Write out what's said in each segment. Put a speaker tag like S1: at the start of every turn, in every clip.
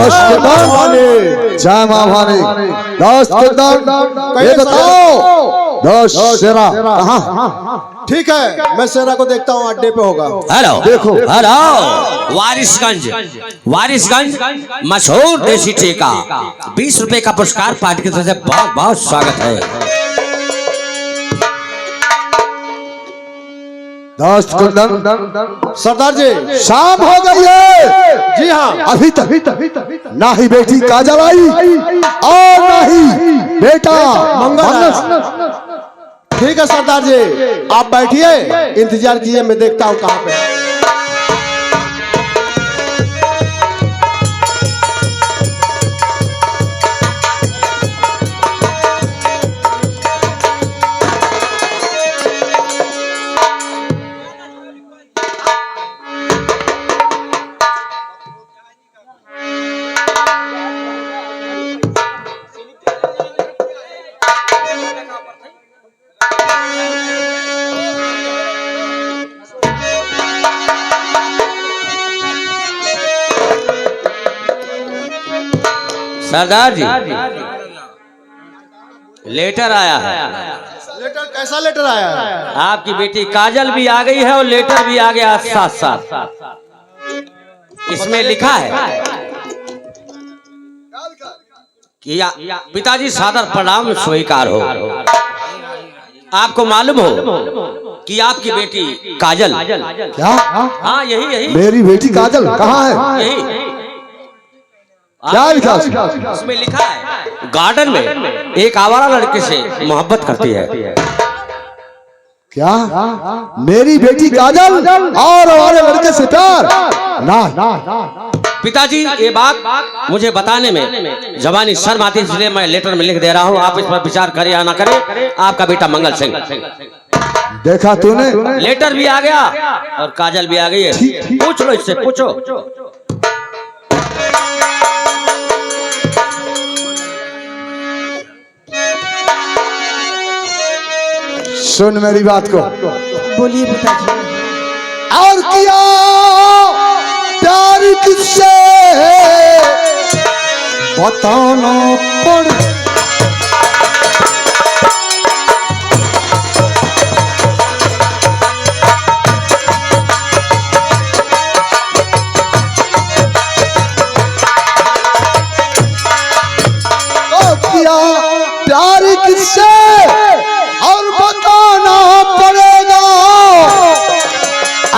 S1: जय माँ भवानी। दोस्त ये बताओ शेरा कहाँ?
S2: ठीक है, मैं शेरा को देखता हूँ, अड्डे पे होगा।
S3: हेलो
S1: देखो।
S3: हेलो, वारिसगंज मशहूर देसी टीका 20 रुपए का पुरस्कार पार्टी की तरफ से बहुत बहुत स्वागत है।
S1: दोस्त कुंदन,
S2: सरदार जी
S1: शाम हो गई है।
S2: जी हाँ,
S1: अभी तक ना ही बेटी काजल आई और ना ही बेटा मंगल।
S2: ठीक है सरदार जी, आप बैठिए, इंतजार कीजिए, मैं देखता हूँ कहाँ पे।
S3: सरदार जी, लेटर आया है।
S2: लेटर? कैसा लेटर आया है?
S3: आपकी बेटी काजल भी आ गई है और लेटर भी आ गया साथ साथ। इसमें लिखा है कि पिताजी सादर प्रणाम स्वीकार हो। आपको मालूम हो कि आपकी बेटी काजल।
S1: क्या?
S3: हाँ, यही
S1: मेरी बेटी काजल कहाँ है?
S3: यही
S1: क्या लिखा?
S3: उसमें लिखा है गार्डन में एक आवारा लड़के से मोहब्बत करती है।
S1: क्या? मेरी बेटी काजल और हमारे लड़के से प्यार? ना।
S3: पिताजी, ये बात मुझे बताने में जवानी शर्म आती है, इसलिए मैं लेटर में लिख दे रहा हूँ। आप इस पर विचार करें या ना करें, आपका बेटा मंगल सिंह।
S1: देखा तूने?
S3: लेटर भी आ गया और काजल भी आ गई है। पूछ लो इससे, पूछो।
S1: सुन मेरी बात को।
S4: बोलिए पिताजी।
S1: और किया प्यार किससे बताना पड़। तो किया प्यार किससे और बताना पड़ेगा।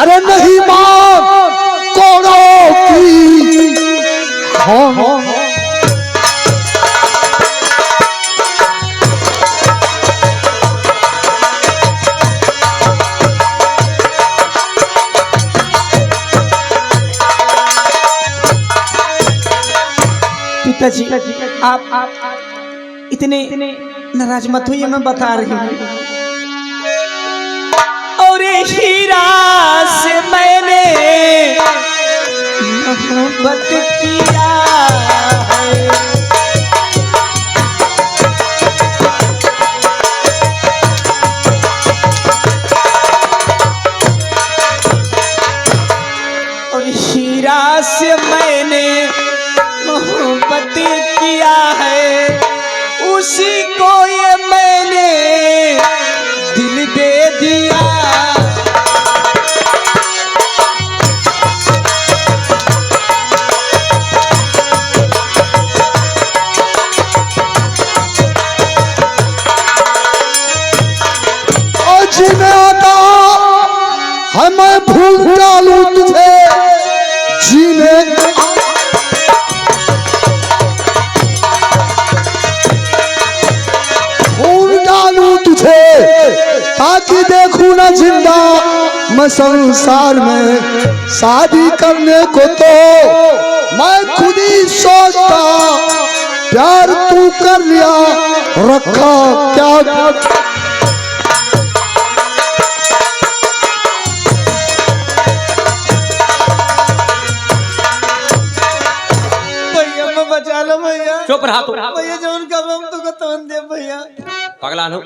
S1: अरे नहीं मां कोड़ों की। हाँ।
S4: पिताजी, आप इतने नाराज मत होइए, मैं बता रही हूँ। और हीरा से मैंने मोहब्बत किया है। और हीरा से मैंने मोहब्बत किया है, उसी को ये मैंने दिल दे दिया।
S1: आज मैं आता है, मैं भूल डालूं तुझे जीने। ताकि देखूं ना जिंदा मैं संसार में शादी करने को, तो मैं खुद ही सोचता प्यार तू कर लिया रखा क्या।
S4: भैया मैं बचा लो भैया।
S3: चुप रहा तू।
S4: भैया जो उनका हम तो को तोन दे भैया।
S3: पगला नो।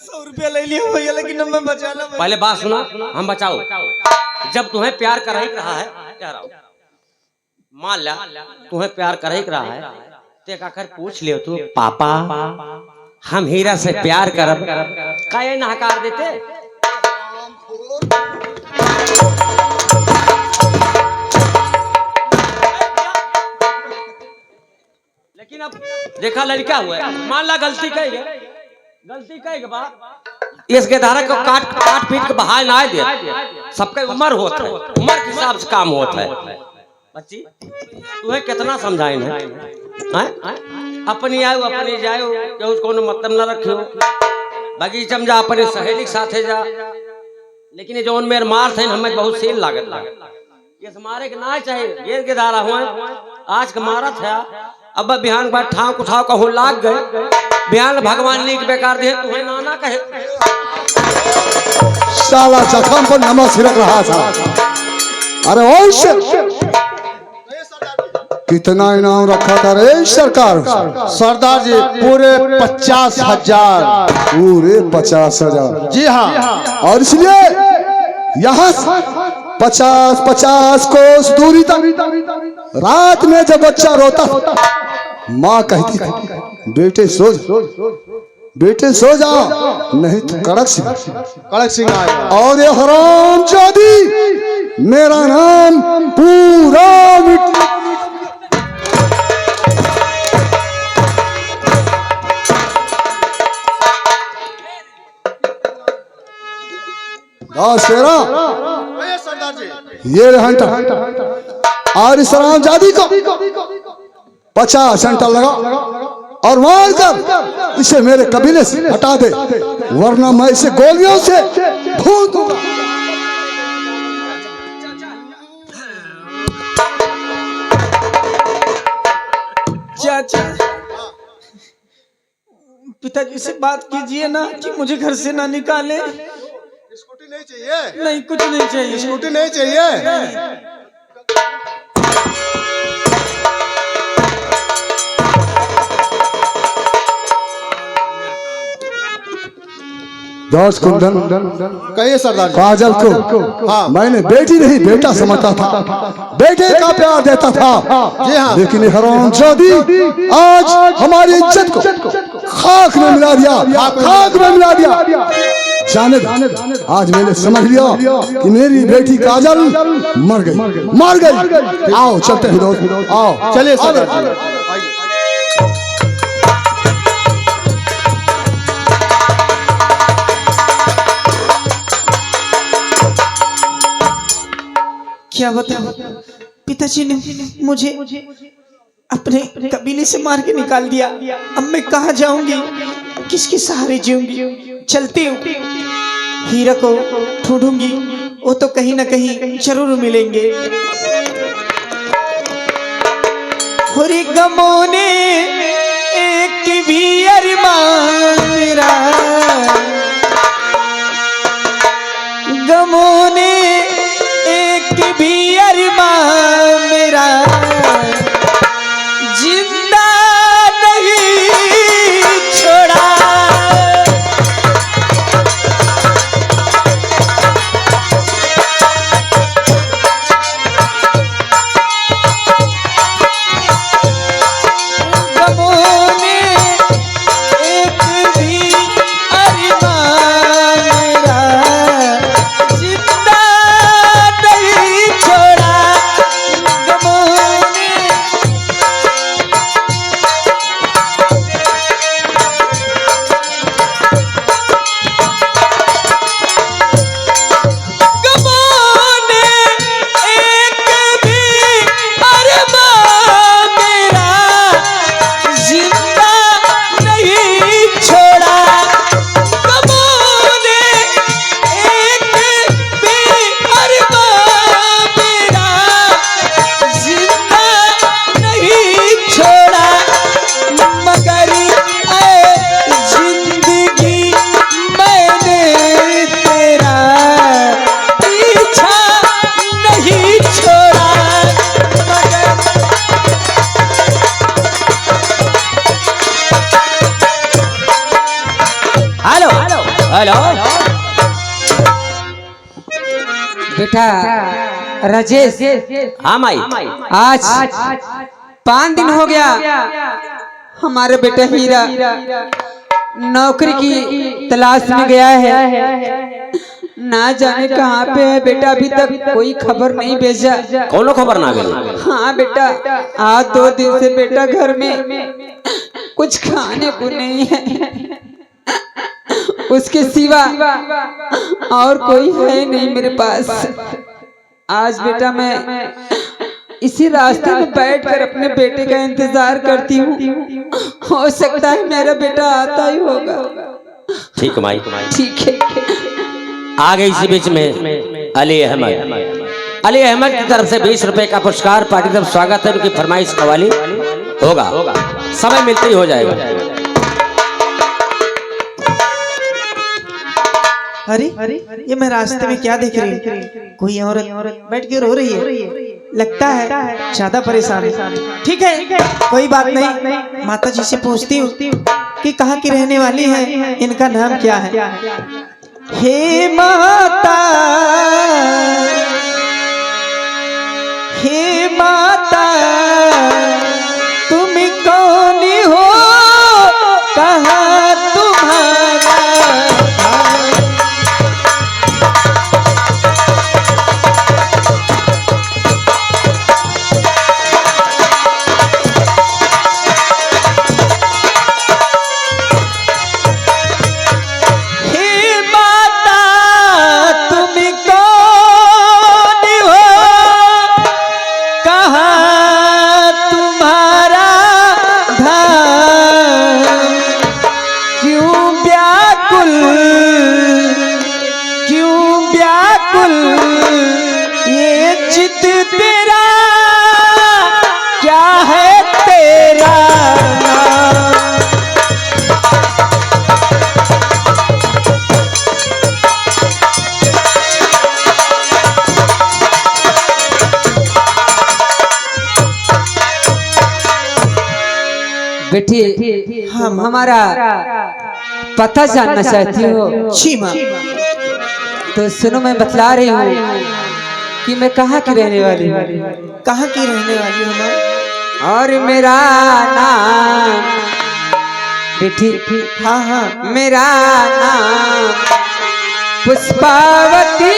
S4: 100 रुपया ले ले लिया भैया, लेकिन अब मैं बचा लो।
S3: पहले बात सुना, हम बचाओ। जब तुम्हें प्यार कर ही रहा है, कह रहा हूं, मान ला तुम्हें प्यार कर ही रहा है, ते आकर पूछ लियो तू, पापा हम हीरा से प्यार करब, काहे नहकार देते? लेकिन अब देखा लड़का हुआ है, मान ला गलती कही है, गलती कही के बाद इसके धारा को काट काट पीट के बहाय ना दे। सबका उम्र होता है, उम्र के हिसाब से काम होता है। बच्ची तुम्हें कितना समझाए ना, अपनी आयो अपनी जायो, केहू कोनो मतलब न रखियो, बगीचा में जा अपने सहेली के साथे जा। लेकिन जो मेरे मार थे हमें बहुत सेल लागत ये मारे के ना चाहिए, गेर के धारा हुए आज का मारा था। अब बिहान बाद ठाव कुठाव कहूँ लाग गए, बिहान भगवान नीक बेकार दे तुम्हें नाना कहे।
S1: साला जखम पर नमक छिड़क रहा था। अरे ओश कितना इनाम रखा था रे सरकार?
S2: सरदार जी पूरे 50,000।
S1: पूरे 50,000?
S2: जी हाँ।
S1: और इसलिए यहाँ 50 कोस दूरी तक रात में जब बच्चा रोता, माँ कहती थी बेटे सो जा, बेटे सो जा, नहीं तो कड़क सिंह
S2: आएगा।
S1: और ये हरामजादी मेरा नाम पूरा मिट। शेरा
S2: सरदार जी
S1: ये हंटा और इस हरामजादी को 50 सेंटर लगा और मार कर इसे मेरे कबीले से हटा दे, वरना मैं इसे गोलियों से भून दूंगा।
S4: चाचा पिताजी से बात कीजिए ना कि मुझे घर से ना निकाले।
S2: स्कूटी नहीं चाहिए?
S4: नहीं कुछ नहीं चाहिए।
S2: स्कूटी नहीं चाहिए?
S1: दास कुंदन
S2: कहिए सरदार जी।
S1: काजल को
S2: हाँ।
S1: मैंने बेटी नहीं बेटा समझता था, बेटे का प्यार देता था।
S2: जी हाँ।
S1: लेकिन हरामजादी आज हमारी इज्जत को खाक में मिला दिया, खाक में मिला दिया। जाने आज मैंने समझ लिया कि मेरी बेटी काजल मर गई। आओ चलते हैं दोस्त, आओ
S2: चलिए सरदार जी।
S4: क्या बताऊं, पिताजी ने मुझे अपने कबीले से मार के निकाल दिया। अब मैं कहाँ जाऊंगी, किसके सहारे जीऊंगी? चलती हूँ, हीरा को ढूंढूंगी, वो तो कहीं ना कहीं जरूर मिलेंगे। होरी गमों ने एक भी अरमान मेरा, गमों ने एक भी अरमान मेरा जिंदा नहीं छोड़ा। गमों ने एक भी अरमान मेरा जिंदा
S5: बेटा राजेश,
S3: हाँ माई।
S5: आज 5 दिन हो गया हमारे बेटा हीरा नौकरी की तलाश में गया है। ना जाने कहाँ पे है बेटा, अभी तक कोई खबर नहीं भेजा।
S3: कौनो खबर ना गई?
S5: हाँ बेटा, आज 2 दिन से बेटा घर में कुछ खाने को नहीं है, उसके सिवा और कोई है नहीं मेरे पास। आज बेटा मैं इसी रास्ते में बैठकर अपने बेटे का इंतजार करती हूँ, हो सकता है मेरा बेटा आता ही होगा।
S3: ठीक माई।
S5: ठीक है।
S3: आ गई इसी बीच में अली अहमद। अली अहमद की तरफ से 20 रुपए का पुरस्कार पार्टी तरफ स्वागत है। उनकी फरमाइश कवाली होगा, समय मिलते ही हो जाएगा।
S4: अरे ये मैं रास्ते में क्या देख रही हूँ? कोई औरत बैठ के रो रही है, लगता है ज्यादा परेशान है। ठीक है, कोई बात नहीं, माता जी से पूछती हूँ कि कहाँ की रहने वाली है, इनका नाम क्या है। हे माता, हे माता, तुम कौन हो, कहाँ तुम्हारा
S5: बेटी, हम हमारा पता जानना चाहती हो?
S4: जी माँ।
S5: तो सुनो, मैं बतला रही हूँ कि मैं कहाँ की रहने वाली हूँ।
S4: कहाँ की रहने वाली हूँ मैं?
S5: और मेरा नाम बेटी,
S4: हाँ,
S5: मेरा नाम पुष्पावती,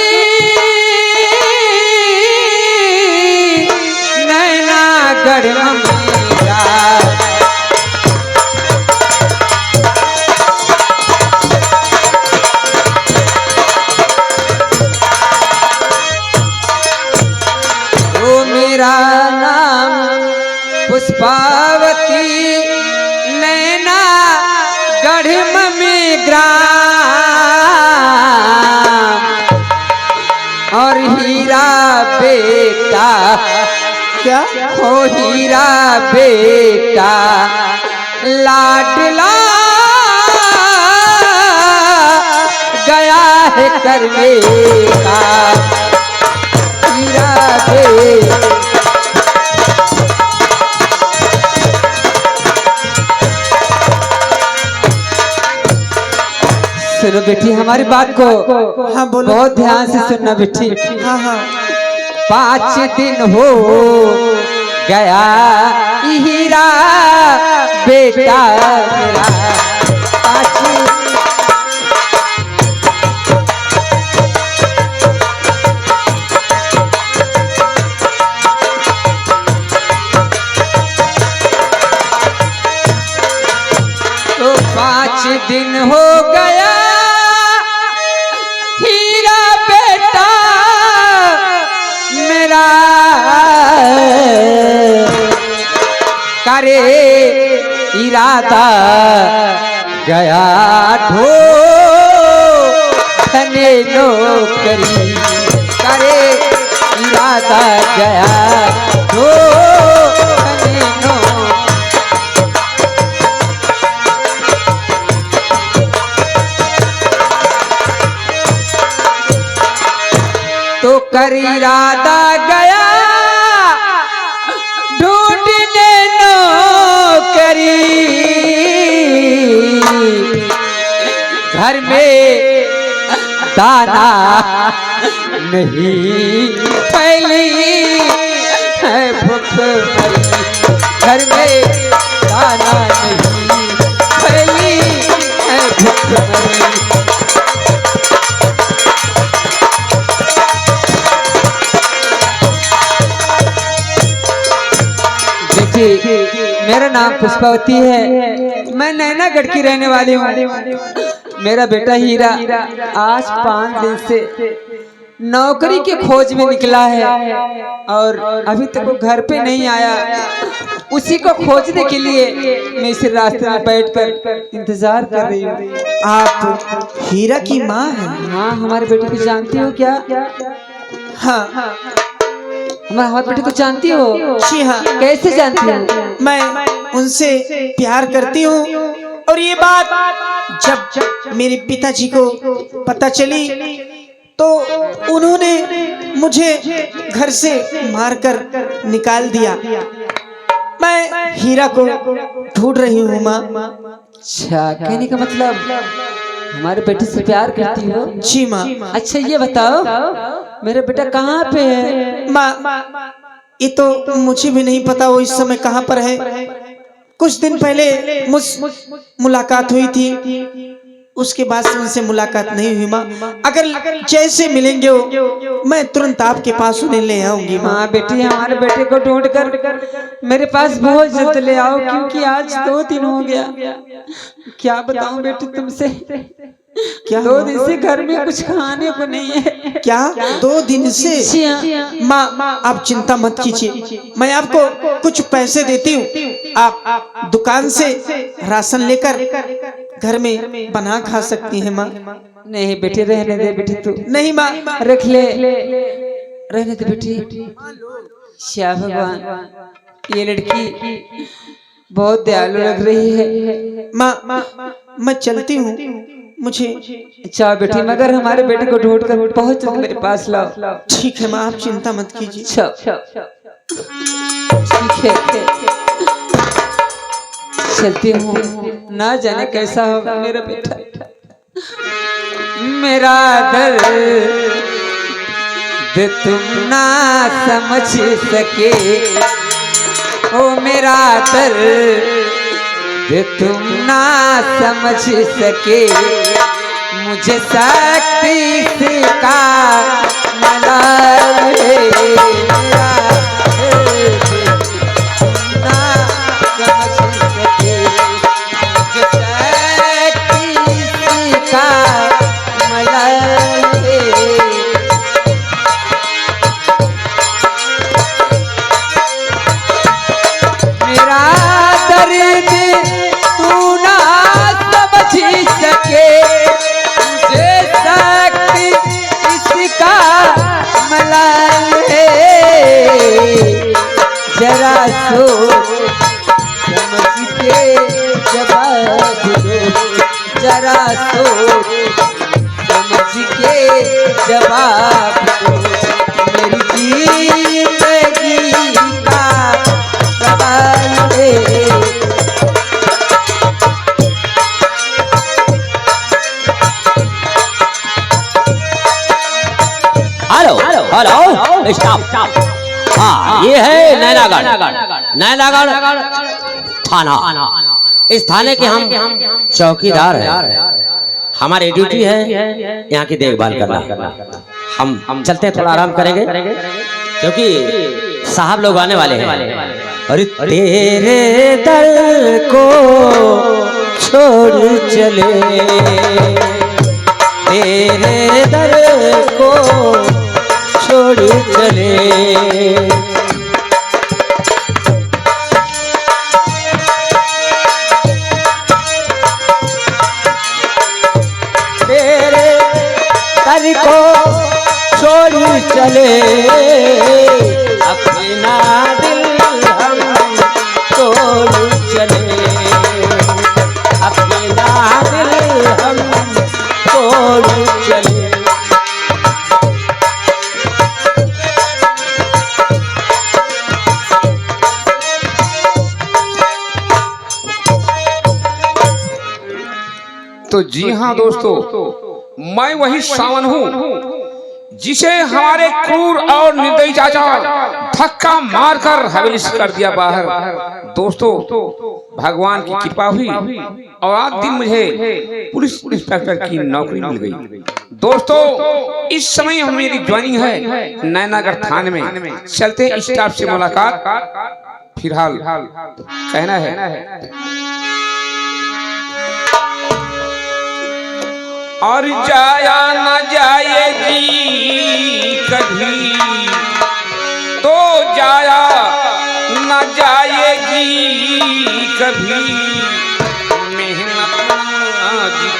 S5: नैनागढ़ मेरा। मेरा नाम पुष्पावती, नैना गढ़ में ग्राम, और हीरा बेटा,
S4: क्या
S5: हो हीरा बेटा लाडला गया है करने का। हीरा बेटा, सुनो बेटी, हमारी बात को
S4: हाँ बोलो।
S5: बहुत ध्यान से सुनना बेटी।
S4: हाँ
S5: 5 दिन हो गया हीरा बेटा मेरा। 5 दिन हो गया हीरा बेटा मेरा, करे इरादा गया ढो धने नौकरी, करे इरादा गया ढो धने नौकरी। तो कर इरादा गया ढूंढने नौकरी, घर में दाना नहीं फैली है भुखमरी, घर में दाना नहीं फैली है भुखमरी। मेरा नाम पुष्पावती है, मैं नैनागढ़ की रहने वाली हूँ। मेरा बेटा हीरा आज 5 दिन से नौकरी के खोज में निकला है और अभी तक वो घर पे नहीं आया। उसी को खोजने के लिए मैं इस रास्ते में बैठकर इंतजार कर रही हूँ।
S4: आप हीरा की माँ हैं?
S5: हाँ, हमारे बेटे को जानती हो क्या?
S4: हाँ,
S5: हमारे बेटे को जानती हो?
S4: जी हाँ।
S5: कैसे जानती हो?
S4: मैं उनसे प्यार करती हूँ और ये बात जब मेरे पिताजी को पता चली तो उन्होंने मुझे घर से मारकर निकाल दिया। मैं हीरा को ढूंढ रही हूँ माँ।
S5: अच्छा, कहने का मतलब हमारे बेटे से प्यार करती हो?
S4: जी माँ।
S5: अच्छा ये बताओ मेरा बेटा कहाँ पे है?
S4: माँ, ये तो मुझे भी नहीं पता वो इस समय कहाँ पर है। कुछ दिन पहले मुलाकात हुई थी, उसके बाद से उनसे मुलाकात नहीं हुई माँ। अगर जैसे मिलेंगे वो मैं तुरंत आपके पास उन्हें ले आऊंगी।
S5: हाँ बेटी, हमारे बेटे को ढूंढ कर मेरे पास बहुत जल्द ले आओ, क्योंकि आज 2 दिन हो गया। क्या बताऊं बेटी तुमसे, क्या 2 दिन से घर में कुछ खाने को नहीं है।
S4: क्या 2 दिन से? माँ आप चिंता मत कीजिए, मैं आपको कुछ पैसे देती हूँ। आप दुकान से राशन लेकर घर में बना खा सकती हैं माँ।
S5: नहीं बेटी, रहने दे बेटी तू।
S4: नहीं माँ,
S5: रख ले, रहने दे बेटी। श्या भगवान, ये लड़की बहुत दयालु लग रही है।
S4: माँ मैं चलती हूँ, मुझे।
S5: अच्छा बेटी, मगर हमारे बेटे को ढूंढ कर बहुत जल्द मेरे पास लाओ।
S4: ठीक है माँ, आप चिंता मत कीजिए।
S5: ठीक है, चलती हूँ, ना जाने कैसा होगा मेरा बेटा। मेरा दर्द तुम ना समझ सके, ओ मेरा दर्द तुम ना समझ सके, मुझे शक्ति से का मलाल है। जरा सोच समझ के जवाब दो, जरा सोच समझ के जवाब दो, मेरी जिंदगी का सवाल है।
S3: Hello hello, stop. हाँ, ये है नैनागढ़ थाना। इस थाने के हम चौकीदार हैं। हमारी ड्यूटी है यहाँ की देखभाल करना। हम चलते हैं, थोड़ा आराम करेंगे क्योंकि साहब लोग आने वाले हैं। अरे तेरे दर को छोड़ चले, तेरे दर को छोड़ चले, तेरे दर को छोड़ चले, अपना दिल हम छोड़ चले, अपना दिल हम छोड़ चले।
S6: तो जी हाँ दोस्तों, मैं वही सावन हूँ जिसे हमारे क्रूर और निर्दयी चाचा धक्का मारकर हवेली से कर दिया बाहर। दोस्तों, भगवान की कृपा हुई और आज दिन मुझे पुलिस इंस्पेक्टर की नौकरी मिल गई। दोस्तों, इस समय मेरी ज्वाइनिंग है नैनागढ़ थाने में। चलते स्टाफ से मुलाकात, फिलहाल कहना है और जाया न जाएगी कभी तो जाया न जाएगी कभी मेहनत आज की।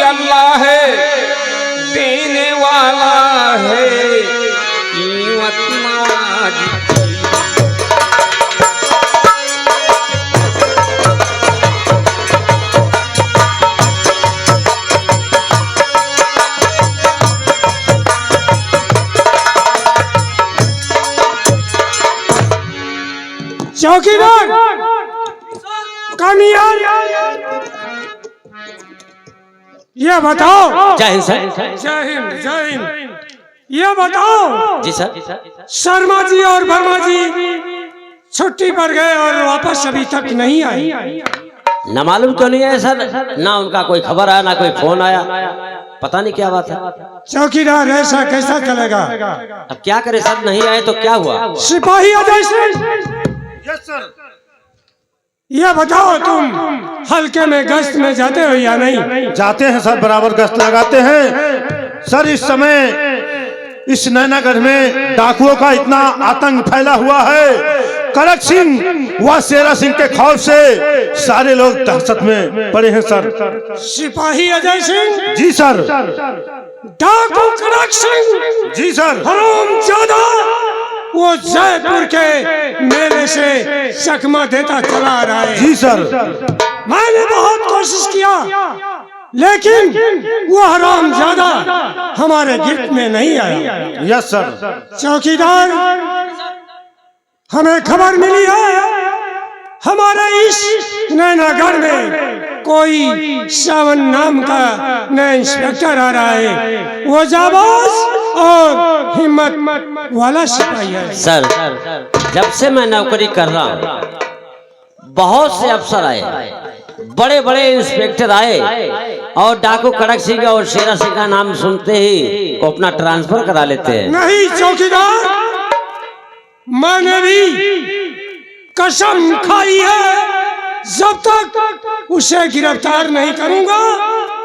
S6: अल्लाह है देने वाला है कीमत नवाज
S7: चौकीदार कामयाब ये बताओ।
S3: जय हिंद सर।
S7: जय हिंद जय हिंद। ये बताओ
S3: जी सर।
S7: शर्मा जी और वर्मा जी छुट्टी पर गए और वापस अभी तक नहीं आए।
S3: न मालूम क्यों नहीं है सर, ना उनका कोई खबर आया ना कोई फोन आया, पता नहीं क्या बात है।
S7: चौकीदार ऐसा कैसा चलेगा?
S3: अब क्या करे सर, नहीं आए तो क्या हुआ?
S7: सिपाही अजय सिंह, ये बताओ तुम हल्के में गश्त में जाते हो या नहीं?
S2: जाते हैं सर, बराबर गश्त लगाते हैं सर। इस समय इस नैनागढ़ में डाकुओं का इतना आतंक फैला हुआ है, कड़क सिंह व शेरा सिंह के खौफ से सारे लोग दहशत में पड़े हैं सर।
S7: सिपाही अजय सिंह
S2: जी सर।
S7: डाकू कड़क सिंह
S2: जी सर।
S7: हरामजादा वो जयपुर के मेले से चकमा देता चला आ रहा है।
S2: जी सर।
S7: मैंने बहुत कोशिश किया लेकिन वो हरामजादा हमारे गिफ्ट में नहीं आया।
S2: Yes sir.
S7: चौकीदार, हमें खबर मिली है हमारे इस नैनागढ़ में कोई सावन नाम का नया इंस्पेक्टर आ रहा है। वो जाबाज और हिम्मत वाला सिपाही है।
S3: सर, जब से मैं नौकरी कर रहा हूँ बहुत से अफसर आए, बड़े बड़े इंस्पेक्टर आए और डाकू कड़क सिंह और शेरा सिंह का नाम सुनते ही वो अपना ट्रांसफर करा लेते हैं।
S7: नहीं चौकीदार, मैंने भी कसम खाई है जब तक उसे गिरफ्तार नहीं करूंगा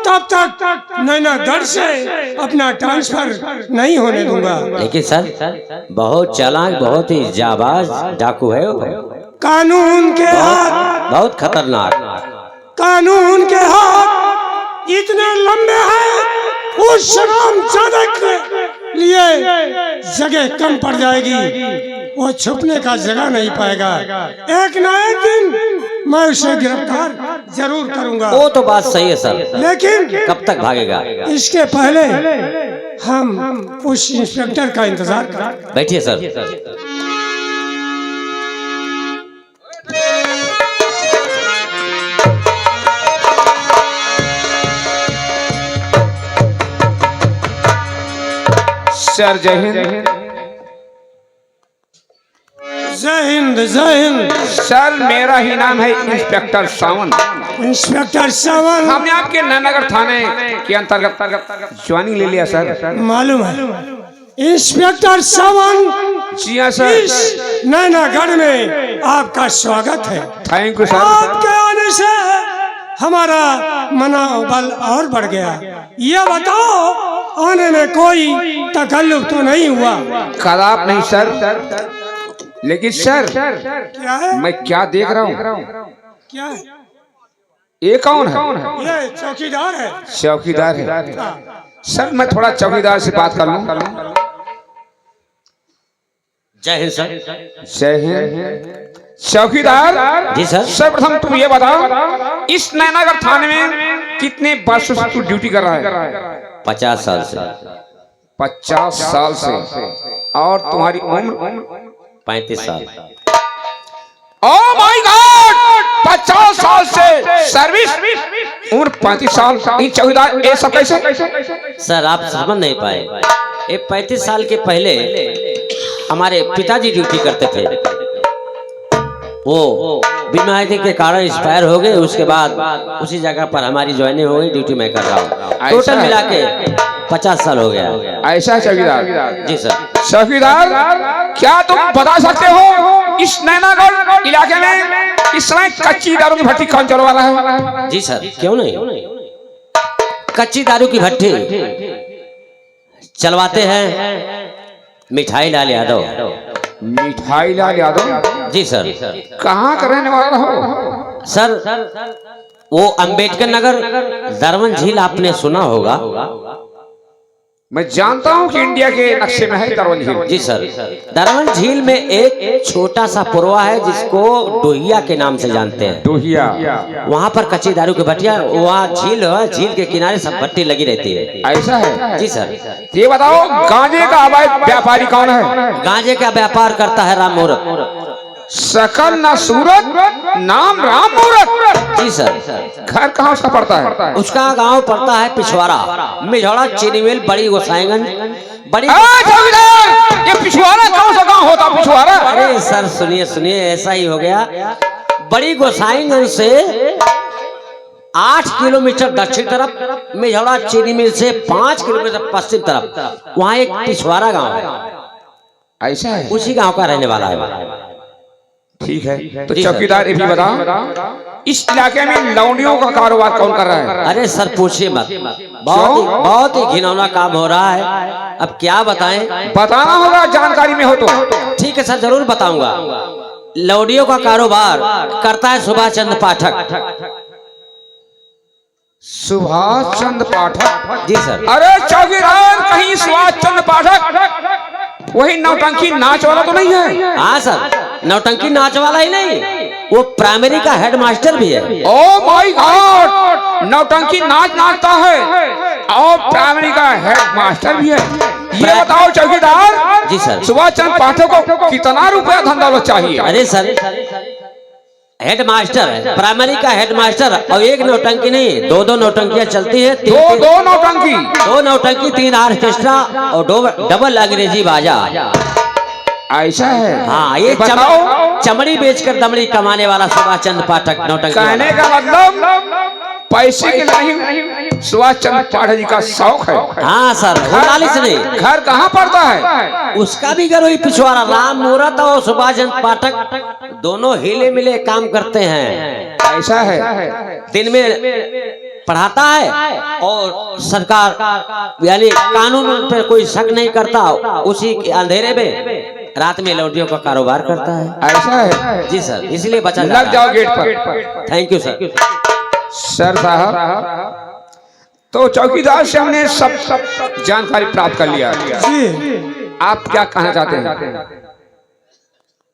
S7: तब तक नैनागढ़ से अपना ट्रांसफर नहीं होने दूंगा।
S3: लेकिन सर, बहुत चालाक, बहुत ही जाबाज डाकू है वो।
S7: कानून के हाथ,
S3: बहुत खतरनाक।
S7: कानून के हाथ इतने लंबे हैं उस शरामजादे के लिए जगह कम पड़ जाएगी, वो छुपने का जगह नहीं पाएगा। एक न एक दिन मैं उसे गिरफ्तार जरूर करूंगा।
S3: वो तो बात सही है सर,
S7: लेकिन
S3: कब तक भागेगा?
S7: इसके पहले हम उस इंस्पेक्टर का इंतजार करें।
S3: बैठिए सर।
S6: सर जय हिंद।
S7: जय हिंद जय हिंद।
S6: सर मेरा ही नाम है इंस्पेक्टर सावन।
S7: इंस्पेक्टर सावन,
S6: हमने आपके नैनागढ़ थाने के अंतर्गत ज्वाइनिंग ले लिया सर।
S7: मालूम है इंस्पेक्टर सावन
S6: जी हाँ सर।
S7: इस नैनागढ़ में आपका स्वागत है।
S6: Thank you sir.
S7: आपके आने से हमारा मनोबल और बढ़ गया। ये बताओ आने में कोई तकल्लुफ तो नहीं हुआ?
S6: खराब नहीं सर। लेकिन सर
S7: क्या है?
S6: मैं क्या देख रहा हूँ?
S7: क्या है?
S6: ये कौन है?
S7: ये चौकीदार है।
S6: चौकीदार है। सर मैं थोड़ा चौकीदार से बात कर लूं।
S3: जय हिंद सर।
S6: जय हिंद। चौकीदार
S3: जी सर।
S6: सर्वप्रथम तुम ये बताओ, इस नैनागढ़ थाने में कितने वर्षों से तू ड्यूटी कर रहा है?
S3: 50 साल से।
S6: 50 साल से। और तुम्हारी उम्र?
S3: 35 साल।
S6: ओह माय गॉड, 50 साल से सर्विस, उम्र 35 साल। इन चौकीदार ये सब कैसे?
S3: सर आप समझ नहीं पाए, ये 35 साल के पहले हमारे पिताजी ड्यूटी करते थे, वो बीमारी के कारण एक्सपायर हो गए। उसके बाद उसी जगह पर हमारी ज्वाइनिंग हो गई, ड्यूटी मैं कर रहा हूँ। टोटल मिला के 50 साल हो गया।
S6: ऐसा चौकीदार?
S3: जी सर।
S6: चौकीदार क्या तुम बता सकते हो इस नैनागढ़ इलाके में इस समय कच्ची दारू की भट्टी कौन चलवा रहा है?
S3: जी सर, क्यों नहीं। कच्ची दारू की भट्टी चलवाते हैं मिठाई लाल यादव।
S6: मिठाई लाल यादव?
S3: जी सर।
S6: कहाँ का रहने वाला हो?
S3: सर वो अंबेडकर नगर दरवन झील आपने सुना होगा।
S6: मैं जानता हूँ कि इंडिया के नक्शे में है दरवन झील।
S3: जी सर। दरवन झील में एक छोटा सा पुरवा है जिसको डोहिया के नाम से जानते हैं।
S6: डोहिया?
S3: वहाँ पर कच्ची दारू की भट्टियाँ, वहाँ झील है, झील के किनारे सब भट्टी लगी रहती है।
S6: ऐसा है?
S3: जी सर।
S6: ये बताओ गांजे का अवैध व्यापारी कौन है?
S3: गांजे का व्यापार करता है राम मूरत।
S6: सकल न सूरत, नाम राम मूरत।
S3: जी सर।
S6: घर कहाँ उसका पड़ता है?
S3: उसका गांव पड़ता है पिछवाड़ा, मिझौड़ा, चीनी मिल, बड़ी गोसाईगंज, बड़ी।
S6: ये पिछवाड़ा कौन सा गांव होता? पिछवाड़ा?
S3: अरे सर सुनिए, ऐसा ही हो गया। बड़ी गोसाईगंज से 8 किलोमीटर दक्षिण तरफ, मिझौड़ा चीनी मिल से 5 किलोमीटर पश्चिम तरफ, वहाँ एक पिछवाड़ा गांव है।
S6: ऐसा है?
S3: उसी गांव का रहने वाला है।
S6: ठीक है। तो
S3: जी सर।
S6: चौकीदार ये भी बताओ, इस इलाके में लौंडियों का कारोबार कौन कर रहा है?
S3: अरे सर पूछिए मत, बहुत ही घिनौना काम हो रहा है। अब क्या बताएं?
S6: बताना होगा, जानकारी में हो तो।
S3: ठीक है सर, जरूर बताऊंगा। लौडियों का कारोबार करता है सुभाष चंद्र पाठक।
S6: सुभाष चंद्र पाठक?
S3: जी सर।
S6: अरे चौकीदार, कहीं सुभाष चंद्र पाठक वही नौटंकी नाच वाला तो नहीं है?
S3: हाँ सर, नौटंकी नाच वाला ही नहीं, वो प्राइमरी का हेडमास्टर भी है।
S6: ओह माय गॉड, नौटंकी नाच नाचता है और प्राइमरी का हेडमास्टर भी है। ये बताओ चौकीदार।
S3: जी सर।
S6: सुभाष चंद्र पाठक को कितना रुपया धन दौलत चाहिए?
S3: अरे सर, हेडमास्टर है, प्राइमरी का हेडमास्टर, और एक नौटंकी नहीं, दो नौटंकियां चलती है।
S6: दो नौटंकी?
S3: 2 नौटंकी, 3 ऑर्केस्ट्रा और 2 डबल अंग्रेजी बाजा।
S6: ऐसा है?
S3: हाँ, ये चमड़ी बेचकर दमड़ी कमाने वाला सुभाष चंद्र पाठक नौटंकी।
S6: कहने का मतलब पैसे के नहीं, सुभाष चंद्र पाठक जी का शौक है।
S3: हाँ सर, से नहीं।
S6: घर कहाँ पड़ता है?
S3: उसका भी घर वही पिछवाड़ा। राम मूरत और सुभाष चंद्र पाठक दोनों हिले मिले काम करते हैं।
S6: ऐसा है?
S3: दिन में पढ़ाता है और सरकार यानी कानून पर कोई शक नहीं करता, उसी के अंधेरे में रात में लौटियों का कारोबार करता है।
S6: ऐसा है?
S3: जी सर, इसलिए बचा
S6: लग जाओ गेट पर।
S3: Thank you sir.
S6: सर साहब, तो चौकीदार से हमने सब जानकारी प्राप्त कर लिया।
S7: जी,
S6: आप क्या कहना चाहते हैं?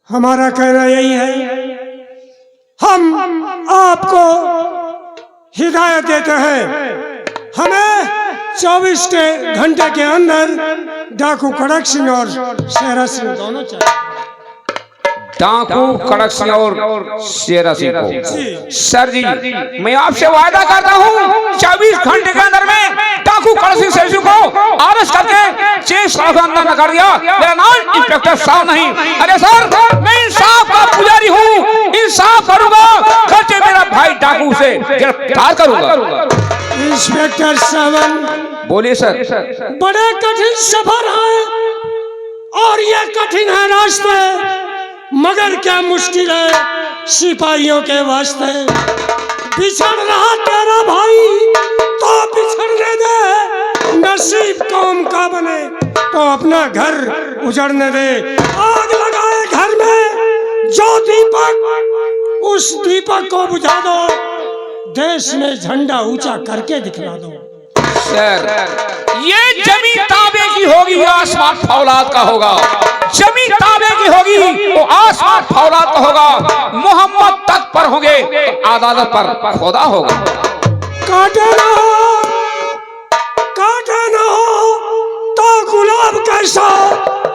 S7: हमारा कहना यही है, हम आपको हिदायत देते हैं, हमें 24 घंटे के अंदर डाकू कड़क सिंह और शेरा सिंह दोनों चाहिए।
S6: डाकू कड़क सिंह और शेरा सिंह को? सर जी, मैं आपसे वादा करता हूँ 24 घंटे के अंदर में डाकू कड़क सिंह शेरा सिंह को अरेस्ट करके चेस अंदर न कर दिया। मेरा नाम इंस्पेक्टर साहब नहीं। अरे सर, मैं इंसाफ का पुजारी हूँ, इंसाफ करूंगा, खर्चे मेरा भाई डाकू से गिरफ्तार करूंगा।
S7: इंस्पेक्टर साहब
S6: बोलिए सर।
S7: बड़े कठिन सफर है और ये कठिन है रास्ते, मगर क्या मुश्किल है सिपाहियों के वास्ते। बिछड़ रहा तेरा भाई तो बिछड़ने दे, नसीब कौम का बने तो अपना घर उजड़ने दे। आग लगाए घर में जो दीपक, उस दीपक को बुझा दो, देश में झंडा ऊंचा करके दिखला दो।
S6: सर, ये जमीन ताबे की होगी, आसमान फौलाद का होगा। जमीन ताबे की होगी तो आसमान फौलाद का होगा। मोहम्मद तख्त पर होंगे तो अदालत पर खुदा होगा।
S7: काटे ना हो तो गुलाब कैसा,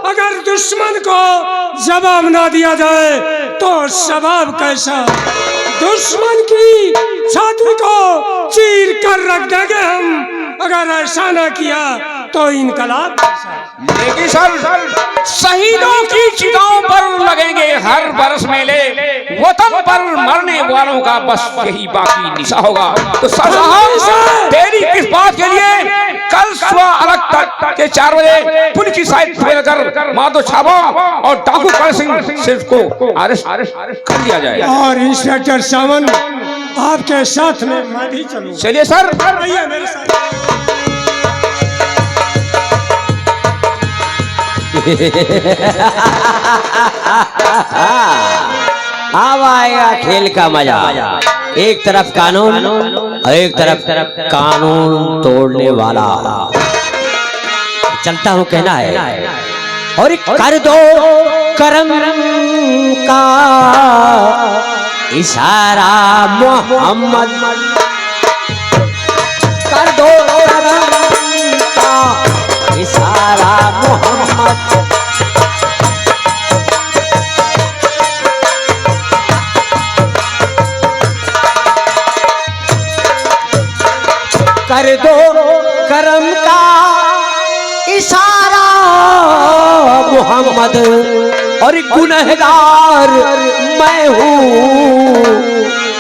S7: अगर दुश्मन को जवाब ना दिया जाए तो शबाब कैसा। दुश्मन की छाती को चीर कर रख देंगे हम, अगर ऐसा ना किया तो इनकलाब कैसा।
S6: लेकिन सर, शहीदों की चिताओं पर लगेंगे हर बरस मेले, वतन पर मरने वालों का बस यही बाकी निशा होगा। तो सर साहब, तेरी किस बात के लिए कल सुबह अलग तक के 4 बजे पुलिस की साइड कर माधो छाबा और डाकू कर सिंह को अरेस्ट कर लिया जाए।
S7: और इंस्पेक्टर सावन आपके साथ में मैं भी चलूं।
S6: चलिए सर,
S7: भैया मेरे साथ।
S3: अब आएगा खेल का मजा। एक तरफ कानून और एक तरफ कानून तोड़ने वाला। चलता हूँ कहना है, और कर दो करम का इशारा मोहम्मद, कर दो करम का इशारा मोहम्मद। कर दो करम का इशारा मोहम्मद, और गुनहगार मैं हूँ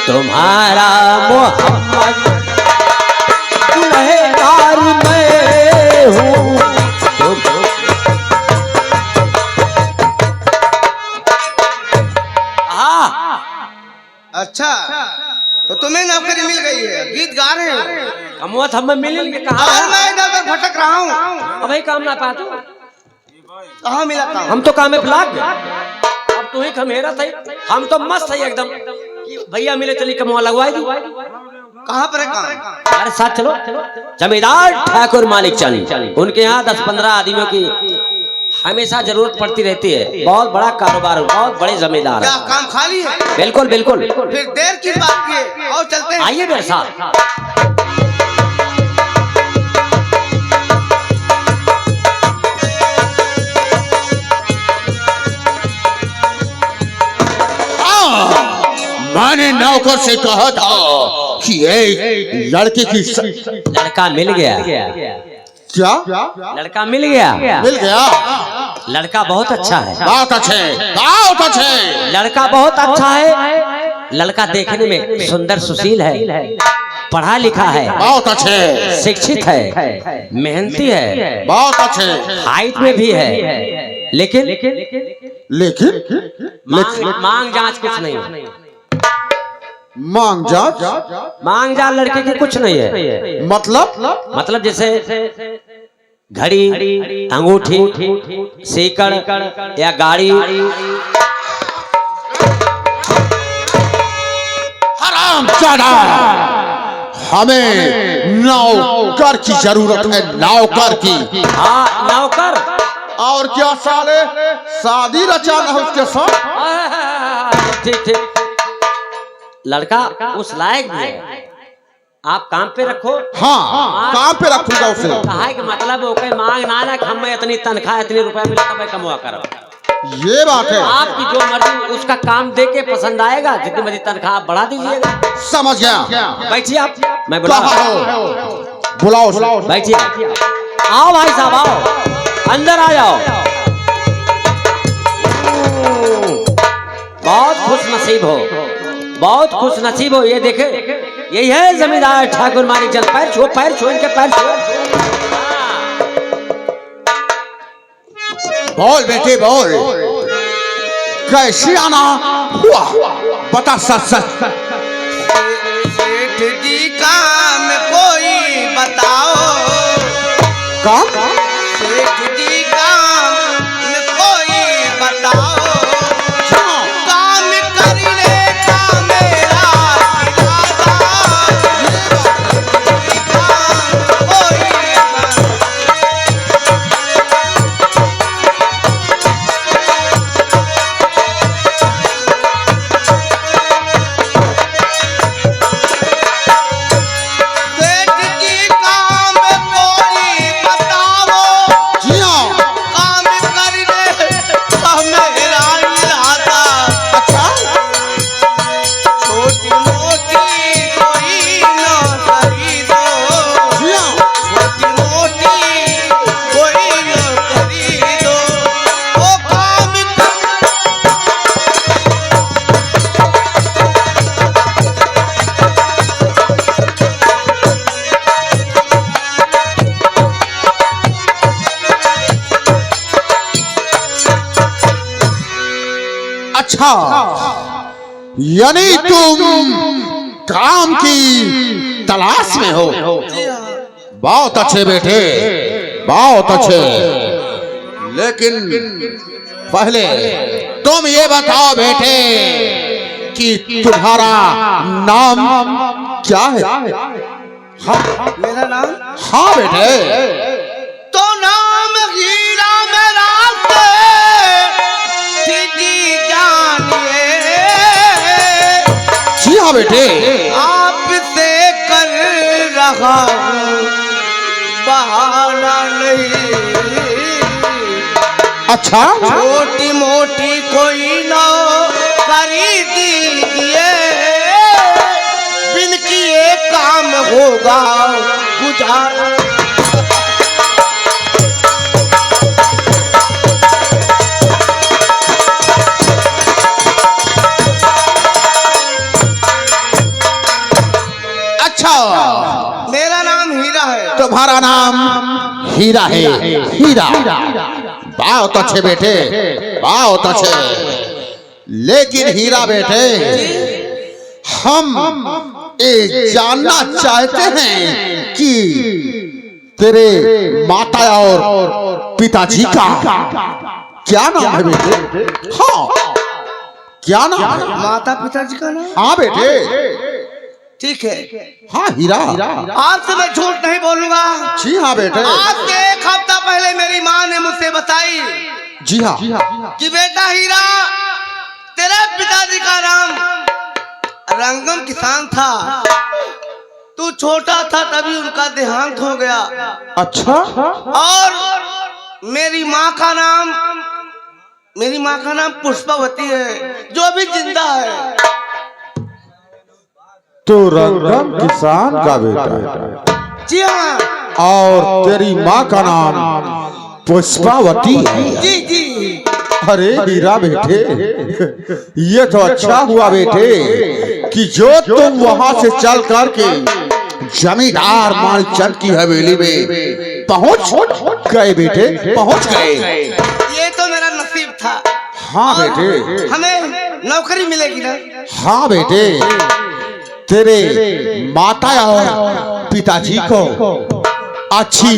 S3: तुम्हारा मोहम्मद, गुनहगार मैं हूँ।
S8: अच्छा, तो तुम्हें नौकरी मिल गई है, गीत गा रहे हो।
S3: कमवत हमें मिल कहा,
S8: और मैं इधर उधर भटक रहा हूँ।
S3: अब काम ना पाते,
S8: कहाँ मिला काम?
S3: हम तो काम में लाग गए। अब तू ही खमेरा सही, हम तो मस्त है एकदम। भैया मिले चली कमवा लगवाई दी।
S8: कहाँ पर है काम?
S3: हमारे साथ चलो। जमींदार ठाकुर मालिक चंद, उनके यहाँ 10-15 आदमियों की हमेशा जरूरत पड़ती रहती है। बहुत बड़ा कारोबार, बहुत बड़े जमींदार
S8: क्या
S3: है।
S8: काम खाली है?
S3: बिल्कुल बिल्कुल।
S8: फिर देर किस बात की है? और चलते हैं।
S3: आइए मेरे साथ।
S9: मैंने नौकर से कहा था कि एक लड़के की
S3: लड़का मिल गया।
S9: क्या?
S3: लड़का मिल गया।
S9: मिल गया?
S3: लड़का बहुत अच्छा है।
S9: बहुत अच्छे, बहुत अच्छे।
S3: लड़का बहुत अच्छा है। लड़का देखने में सुंदर सुशील है, पढ़ा लिखा है,
S9: बहुत अच्छे।
S3: शिक्षित है, मेहनती है,
S9: बहुत अच्छे।
S3: हाइट में भी है। लेकिन
S9: मांग
S3: जांच कुछ नहीं।
S9: मांग जांच?
S3: मांग जांच लड़के की कुछ नहीं है। मतलब जैसे घड़ी, अंगूठी, सीकड़ या गाड़ी।
S9: हरामजादा, हमें नौकर की जरूरत है, नौकर की।
S3: हाँ नौकर।
S9: और क्या साले, शादी रचाना है उसके साथ?
S3: ठीक। लड़का उस लायक भी है। आप काम पे रखो।
S9: हाँ, काम पे रखूंगा उसे।
S3: कहा कि मतलब ओके मांग ना रख, हमें इतनी तनख्वाह इतने रुपए मिला तो मैं कमवा कर।
S9: ये बात है।
S3: आपकी जो मर्जी, उसका काम देख के पसंद आएगा, जितनी मर्जी तनख्वाह आप बढ़ा दीजिएगा।
S9: समझ गया।
S3: बैठिए आप, मैं
S9: बुलाओ।
S3: बैठिए। आओ भाई साहब, आओ अंदर आ जाओ। बहुत खुश नसीब हो, बहुत खुश नसीब हो। ये देखे, यही है जमींदार ठाकुर मालिक चंद। पैर छो इनके पैर छो।
S9: बोल बेटे बोल, कैसे आना हुआ, बता सच।
S8: सेठ जी काम कोई बताओ।
S9: काम?
S8: सेठ जी काम कोई बताओ।
S9: अच्छा, यानी तुम काम की तलाश में हो। बहुत अच्छे बेटे, बहुत अच्छे। लेकिन पहले तुम ये बताओ बेटे कि तुम्हारा नाम क्या है?
S8: मेरा नाम?
S9: हाँ बेटे।
S8: तो नाम हीरा मेरा सीधी जानिए।
S9: जी हाँ बेटे।
S8: आपसे कर रहा हूँ बहाना नहीं।
S9: अच्छा,
S8: छोटी मोटी कोई ना करी दीजिए। बिन किए काम होगा गुजारा।
S9: अच्छा,
S8: मेरा नाम हीरा है।
S9: तुम्हारा नाम हीरा है। हीरा, बहुत अच्छे बेटे, बहुत अच्छे। लेकिन हीरा बेटे, हम ये जानना चाहते हैं कि तेरे माता और पिताजी का क्या नाम है बेटे? हाँ, क्या नाम है?
S8: माता पिताजी का नाम?
S9: हाँ बेटे।
S8: ठीक है।
S9: हाँ हीरा,
S8: आपसे मैं झूठ नहीं बोलूंगा।
S9: जी हाँ बेटे।
S8: आज से 1 हफ्ता पहले मेरी माँ ने मुझसे बताई
S9: जी हाँ
S8: कि बेटा हीरा, तेरे पिताजी का नाम रंगम किसान था। तू छोटा था तभी उनका देहांत हो गया।
S9: अच्छा,
S8: और मेरी माँ का नाम पुष्पावती है, जो भी जिंदा है।
S9: तो रंगम किसान का बेटा है।
S8: जी हाँ।
S9: और तेरी माँ का नाम पुष्पावती है।
S8: जी जी।
S9: अरे हीरा बेटे, ये तो अच्छा हुआ बेटे कि जो तुम वहां से चल करके जमींदार मालचंद की हवेली में पहुंच गए बेटे, पहुंच गए।
S8: ये तो मेरा नसीब था।
S9: हाँ बेटे।
S8: हमें नौकरी मिलेगी ना?
S9: हाँ बेटे, तेरे माता और पिताजी को अच्छी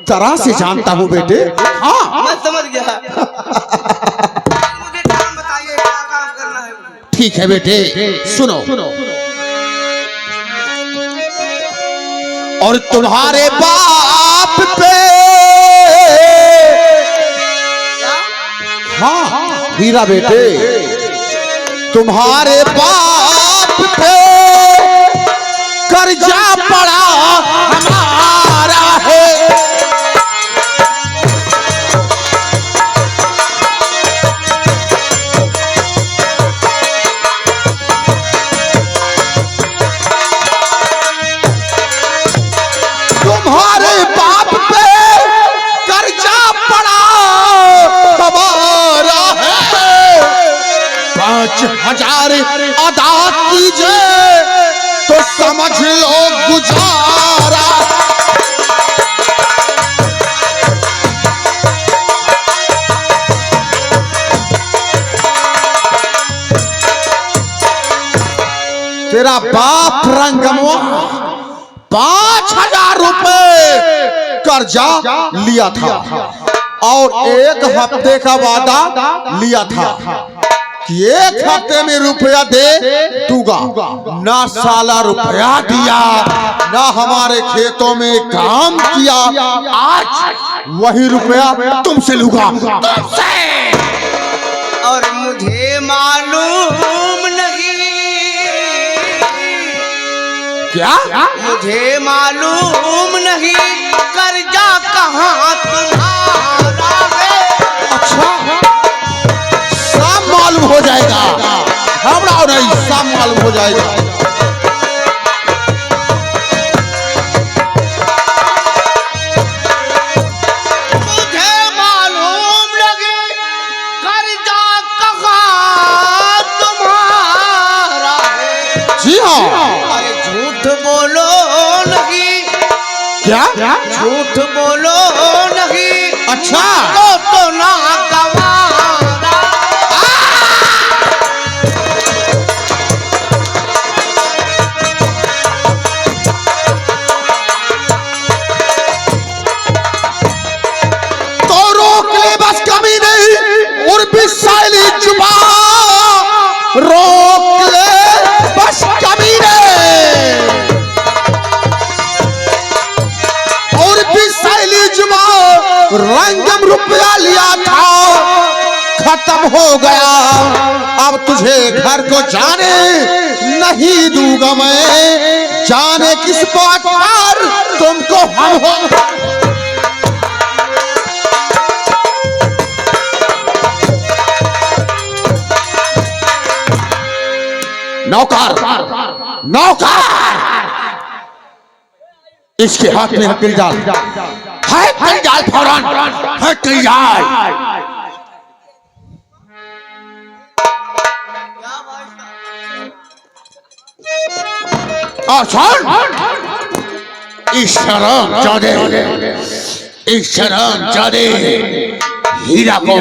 S9: तरह से जानता हूँ बेटे। हाँ,
S8: मैं समझ गया। मुझे काम बताइए, क्या काम करना है मुझे?
S9: ठीक है बेटे, सुनो। और तुम्हारे बाप पे, हाँ हीरा बेटे, तुम्हारे बाप पे कर्जा पड़ा हमारा है। तुम्हारे बाप पे कर्जा पड़ा हमारा है। 5,000 अदा कीजिए तो समझ लो गुजारा। तेरा बाप रंगमवा 5,000 रुपए कर्जा लिया था और 1 हफ्ते का वादा लिया था कि 1 हफ्ते में रुपया दे दूंगा। ना साला रुपया दिया, ना हमारे खेतों में काम किया। आज वही रुपया तुमसे लूंगा, तुमसे।
S8: और मुझे मालूम नहीं,
S9: क्या?
S8: मुझे मालूम नहीं कर्जा कहाँ तुम्हारा है।
S9: अच्छा, सब मालूम हो जाएगा, घबराओ नहीं, सब मालूम हो जाएगा।
S8: मुझे मालूम नहीं कर्जा कहाँ तुम्हारा है।
S9: जी हाँ।
S8: अरे झूठ बोलो नहीं।
S9: क्या?
S8: झूठ बोलो नहीं।
S9: अच्छा,
S8: तो ना गवारा।
S9: विषैली जुबान रोक ले बस कमीने, और विषैली जुबान रंगम रुपया लिया था खत्म हो गया, अब तुझे घर को जाने नहीं दूंगा मैं, जाने किस बात पर तुमको हम हो। नौकर नौकर इसके हाथ में हथकड़ी डाल, हथकड़ी डाल फौरन, हथकड़ी डाल। और सुन, इस शराब जादे हीरा को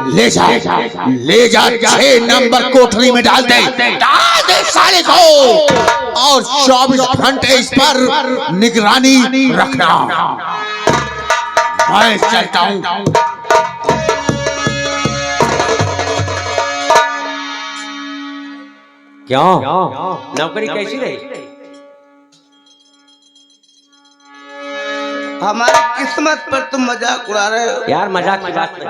S9: ले जा 6 नंबर कोठरी में डाल दे साले को, और 24 घंटे इस पर निगरानी रखना। मैं चलता हूं।
S3: क्यों नौकरी कैसी रही?
S8: हमारी किस्मत पर तुम मजाक उड़ा रहे हो
S3: यार, मजाक की बात नहीं।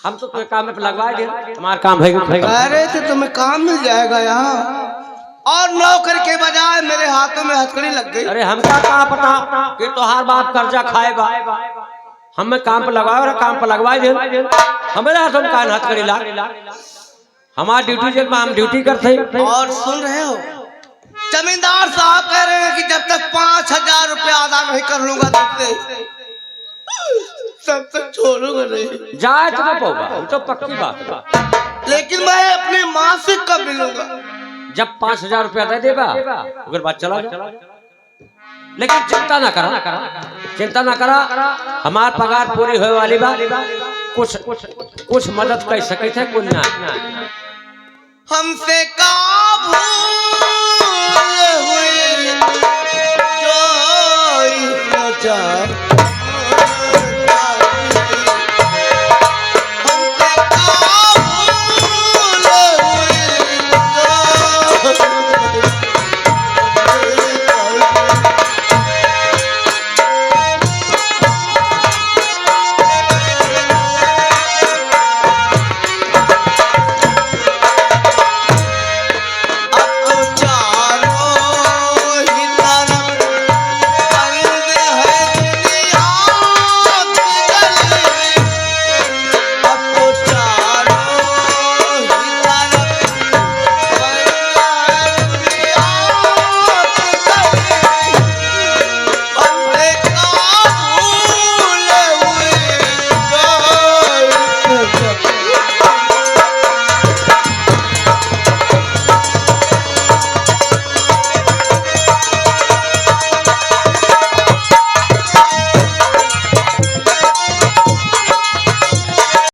S3: हम तो तुम्हें काम में लगवा दिया, हमारा काम है।
S8: कह रहे थे तुम्हें काम मिल जाएगा यहाँ, और नौकरी के बजाय मेरे हाथों में हथकड़ी लग गई।
S3: अरे हमका कहाँ पता कि तोहार बाप कर्जा खाएगा। हमें काम पर लगवाओ, काम पर लगवा दे, हमारे हाथों में कान हथकड़ी ला। हमारा ड्यूटी जेल में हम ड्यूटी करते हैं।
S8: और सुन रहे हो, जमींदार साहब कह रहे हैं कि जब तक 5000 रुपया अदा नहीं कर लूंगा तुमसे, तब तक छोड़ूंगा नहीं।
S3: जाए तो पाऊंगा, तो पक्की बात है।
S8: लेकिन मैं अपने मासिक कब मिलूंगा?
S3: जब 5000 रुपया दे देगा अगर बात चला जा। लेकिन चिंता ना करा, हमार पगार पूरी होने वाली बा। कुछ मदद कर सके थे, कुछ ना।
S8: हमसे का भूल हुई जो सोचा